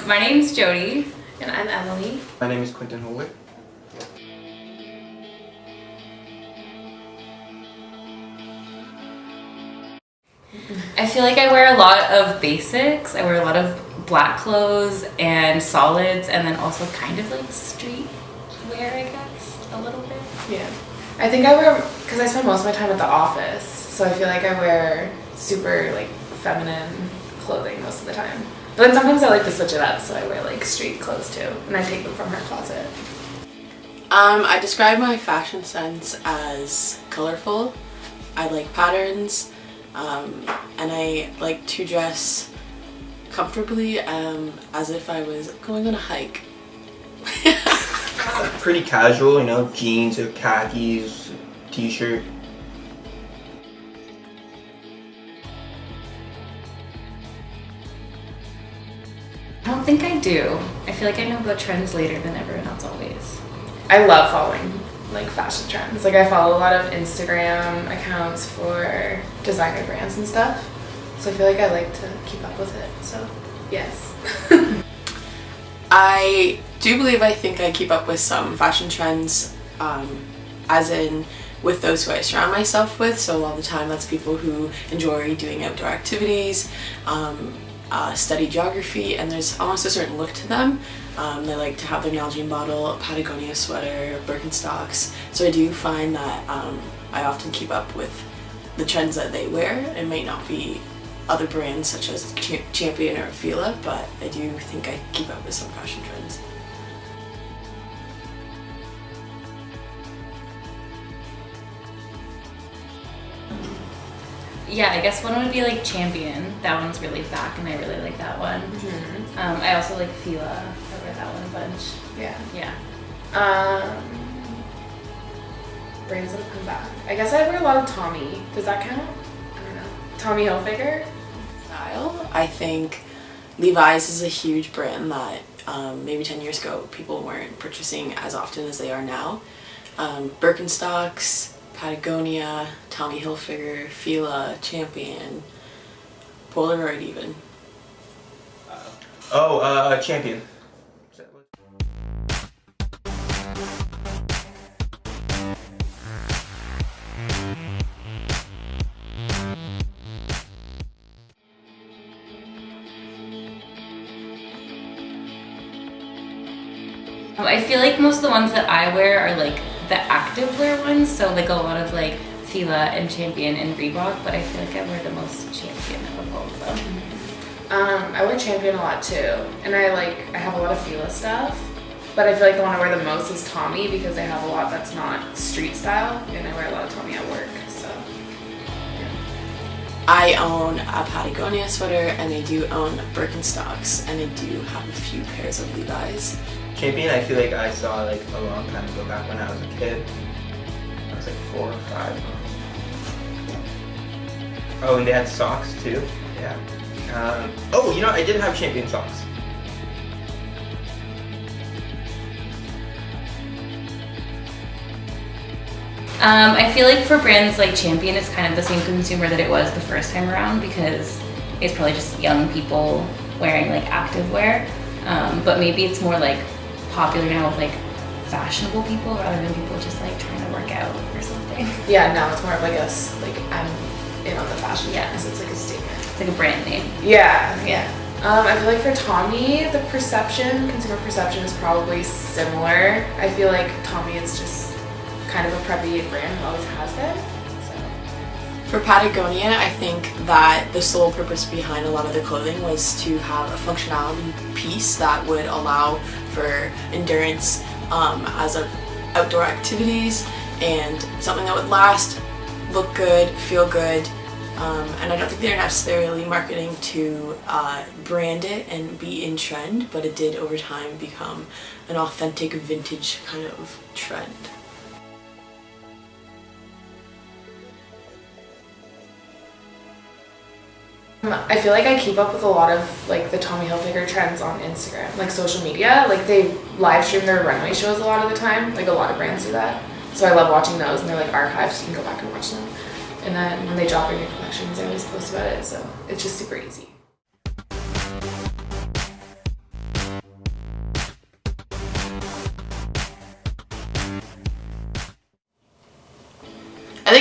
My name's Jody. And I'm Emily. My name is Quentin Holwick. I feel like I wear a lot of basics. I wear a lot of black clothes and solids, and then also kind of like street wear, I guess, a little bit. Yeah. I think I wear, because I spend most of my time at the office, so I feel like I wear super like feminine clothing most of the time. But then sometimes I like to switch it up, so I wear like street clothes too, and I take them from her closet. I describe my fashion sense as colorful. I like patterns, and I like to dress comfortably, as if I was going on a hike. Pretty casual, you know, jeans or khakis, t-shirt. I don't think I do. I feel like I know about trends later than everyone else always. I love following like fashion trends. Like I follow a lot of Instagram accounts for designer brands and stuff. So I feel like I like to keep up with it. So yes. I do believe I think I keep up with some fashion trends, as in with those who I surround myself with. So a lot of the time that's people who enjoy doing outdoor activities, study geography, and there's almost a certain look to them. They like to have their Nalgene bottle, Patagonia sweater, Birkenstocks. So I do find that I often keep up with the trends that they wear. It may not be other brands such as Champion or Fila, but I do think I keep up with some fashion trends. Yeah, I guess one would be like Champion. That one's really back, and I really like that one. Mm-hmm. I also like Fila. I wear that one a bunch. Yeah. Yeah. Brands that have come back. I guess I wear a lot of Tommy. Does that count? I don't know. Tommy Hilfiger. Style. I think Levi's is a huge brand that maybe 10 years ago people weren't purchasing as often as they are now. Birkenstocks, Patagonia, Tommy Hilfiger, Fila, Champion, Polaroid even. Champion. I feel like most of the ones that I wear are like the activewear ones, so like a lot of like Fila and Champion and Reebok, but I feel like I wear the most Champion of all of them. I wear Champion a lot too, and I have a lot of Fila stuff, but I feel like the one I wear the most is Tommy because I have a lot that's not street style, and I wear a lot of Tommy at work, so yeah. I own a Patagonia sweater, and I do own Birkenstocks, and I do have a few pairs of Levi's. Champion, I feel like I saw like a long time ago, back when I was a kid. I was like 4 or 5. Oh, and they had socks too. Yeah. I did have Champion socks. I feel like for brands like Champion, it's kind of the same consumer that it was the first time around because it's probably just young people wearing like activewear, but maybe it's more like popular now with like fashionable people rather than people just like trying to work out or something. Yeah, no, it's more of like I'm in on the fashion trends. It's like a statement. It's like a brand name. Yeah. I feel like for Tommy, the consumer perception is probably similar. I feel like Tommy is just kind of a preppy brand and always has been. So. For Patagonia, I think that the sole purpose behind a lot of their clothing was to have a functionality piece that would allow for endurance as of outdoor activities, and something that would last, look good, feel good, and I don't think they're necessarily marketing to brand it and be in trend, but it did over time become an authentic vintage kind of trend. I feel like I keep up with a lot of like the Tommy Hilfiger trends on Instagram, like social media. Like they live stream their runway shows a lot of the time. Like a lot of brands do that. So I love watching those, and they're like archives, so you can go back and watch them. And then when they drop their new collections, I always post about it. So it's just super easy.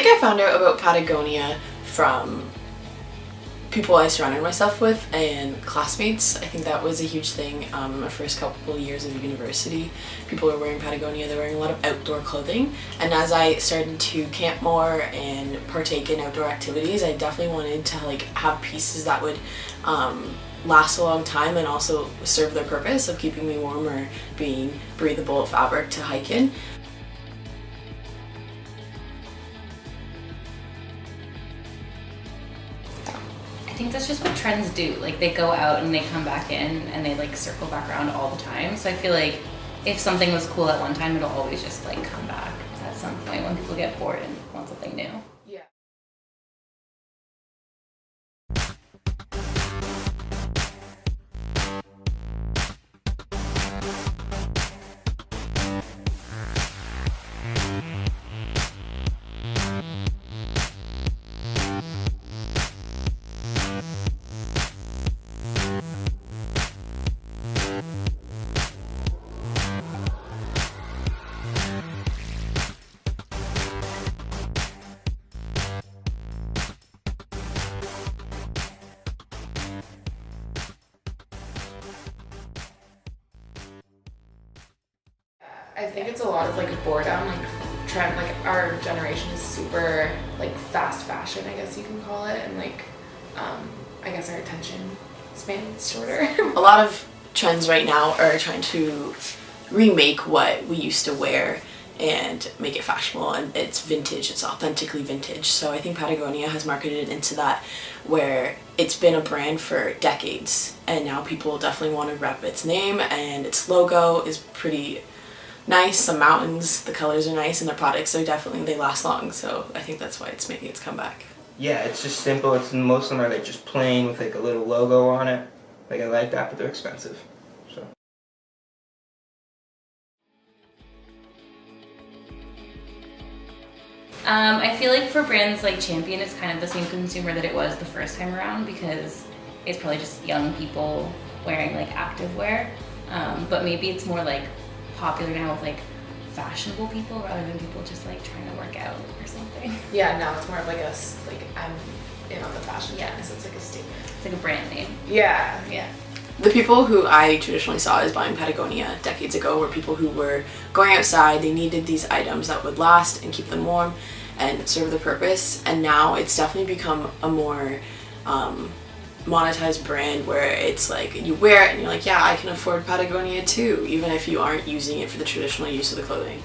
think I found out about Patagonia from people I surrounded myself with and classmates. I think that was a huge thing in my first couple of years of university. People were wearing Patagonia, they were wearing a lot of outdoor clothing, and as I started to camp more and partake in outdoor activities, I definitely wanted to like have pieces that would last a long time and also serve their purpose of keeping me warm or being breathable fabric to hike in. I think that's just what trends do. Like they go out and they come back in and they like circle back around all the time. So I feel like if something was cool at one time, it'll always just like come back at some point when people get bored and want something new. Yeah. I think it's a lot of like boredom, like trend, like our generation is super like fast fashion, I guess you can call it, and like I guess our attention span is shorter. A lot of trends right now are trying to remake what we used to wear and make it fashionable, and it's vintage, it's authentically vintage. So I think Patagonia has marketed into that, where it's been a brand for decades and now people definitely want to rep its name, and its logo is pretty nice, some mountains, the colors are nice, and the products are definitely, they last long, so I think that's why it's making its comeback. Yeah, it's just simple. It's most of them are like just plain with like a little logo on it. Like I like that, but they're expensive. So. I feel like for brands like Champion, it's kind of the same consumer that it was the first time around because it's probably just young people wearing like activewear. But maybe it's more like popular now with like fashionable people rather than people just like trying to work out or something. Yeah, now it's more of like like I'm in on the fashion trend, so it's like a statement. It's like a brand name. Yeah. Yeah. The people who I traditionally saw as buying Patagonia decades ago were people who were going outside, they needed these items that would last and keep them warm and serve the purpose, and now it's definitely become a more monetized brand where it's like you wear it and you're like, yeah, I can afford Patagonia too, even if you aren't using it for the traditional use of the clothing.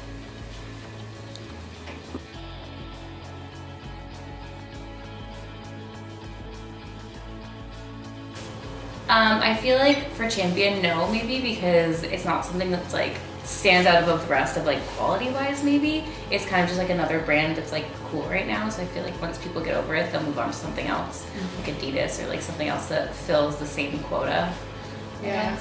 I feel like for Champion, no, maybe because it's not something that's like stands out above the rest of like quality wise. Maybe it's kind of just like another brand that's like cool right now. So I feel like once people get over it, they'll move on to something else, like Adidas or like something else that fills the same quota. Yeah.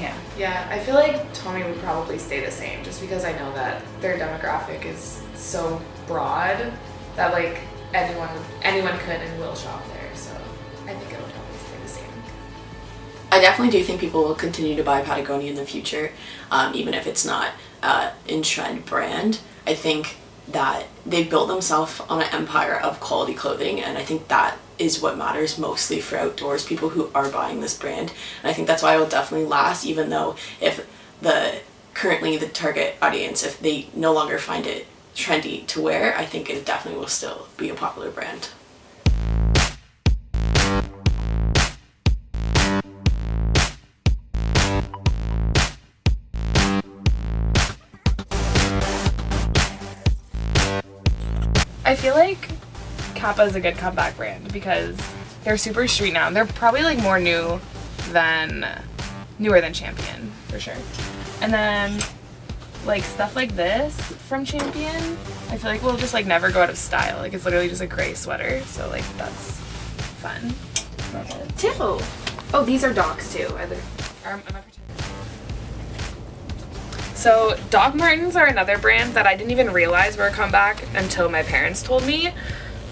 Yeah. Yeah, I feel like Tommy would probably stay the same just because I know that their demographic is so broad that like anyone could and will shop there. So I think it would probably stay the same. I definitely do think people will continue to buy Patagonia in the future, even if it's not in trend brand. I think that they've built themselves on an empire of quality clothing, and I think that is what matters mostly for outdoors, people who are buying this brand. And I think that's why it will definitely last, even though if currently the target audience, if they no longer find it trendy to wear, I think it definitely will still be a popular brand. I feel like Kappa is a good comeback brand because they're super street now. They're probably like more newer than Champion for sure. And then like stuff like this from Champion, I feel like will just like never go out of style. Like it's literally just a gray sweater, so like that's fun. Too. Oh, these are Docs too. Am I pretending? So Doc Martens are another brand that I didn't even realize were a comeback until my parents told me.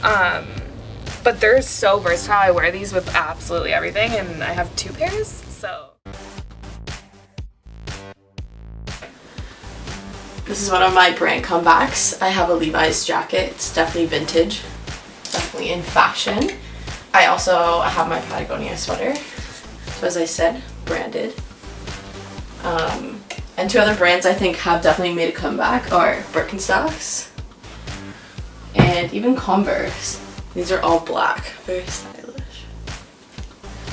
But they're so versatile. I wear these with absolutely everything, and I have 2 pairs, so. This is one of my brand comebacks. I have a Levi's jacket. It's definitely vintage, definitely in fashion. I also have my Patagonia sweater. So as I said, branded. And two other brands I think have definitely made a comeback are Birkenstocks and even Converse. These are all black, very stylish.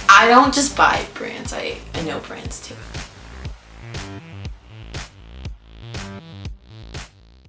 I don't just buy brands, I know brands too.